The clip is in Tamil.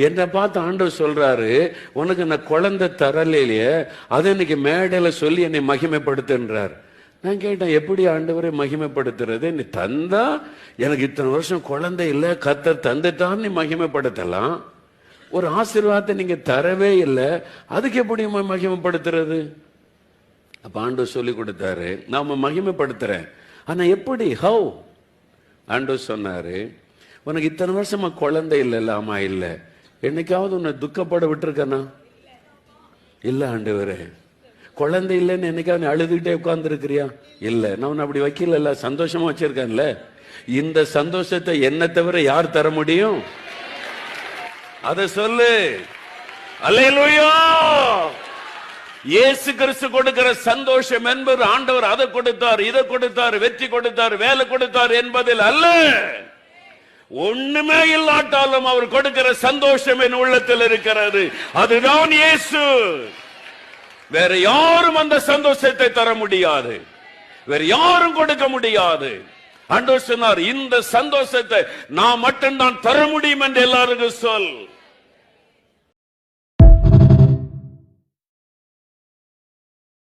என்னை பார்த்து ஆண்டவர் சொல்றாரு, உனக்கு நான் குழந்தை தரலையே, அதை இன்னைக்கு மேடையில சொல்லி என்னை மகிமைப்படுத்துன்றார். நான் கேட்டேன், எப்படி ஆண்டவரை மகிமைப்படுத்துறது? நீ தந்தா எனக்கு இத்தனை வருஷம் குழந்தை இல்லை, கர்த்தர் தந்துட்டான்னு நீ மகிமைப்படுத்தலாம். ஒரு ஆசீர்வாதத்தை நீங்க தரவே இல்லை, அதுக்கு எப்படி மகிமைப்படுத்துறது? அப்ப ஆண்டவர் சொல்லி கொடுத்தாரு, நாம மகிமைப்படுத்துறேன். ஆனா எப்படி? ஹவ்? ஆண்டவர் சொன்னாரு, உனக்கு இத்தனை வருஷமா குழந்தை இல்லைல்ல? ஆமா இல்லை. என்னைக்காவது உன்னை துக்கப்பட விட்டுருக்கனா? இல்ல ஆண்டவரே. குழந்தை இல்லைன்னு என்னைக்காவது அழுதுகிட்டே உட்கார்ந்து இருக்கிறியா? இல்ல. நான் அப்படி வைக்கல, சந்தோஷமா வச்சிருக்கேன்ல. இந்த சந்தோஷத்தை என்ன தவிர யார் தர முடியும்? அத சொல்லு. அல்லேலூயா. இயேசு கிறிஸ்து கொடுக்கிற சந்தோஷம் என்பது ஆண்டவர் அதை கொடுத்தார், இதை கொடுத்தார், வெற்றி கொடுத்தார், வேலை கொடுத்தார் என்பதில் அல்ல. ஒண்ணுமே இல்லாட்டாலும் அவர் கொடுக்கிற சந்தோஷம் என் உள்ளத்தில் இருக்கிறது. அதுதான் இயேசு. வேற யாரும் அந்த சந்தோஷத்தை தர முடியாது, வேற யாரும் கொடுக்க முடியாது. ஆண்டவர் சொன்னார், இந்த சந்தோஷத்தை நான் மட்டும்தான் தர முடியும் என்று எல்லாருக்கும் சொல்.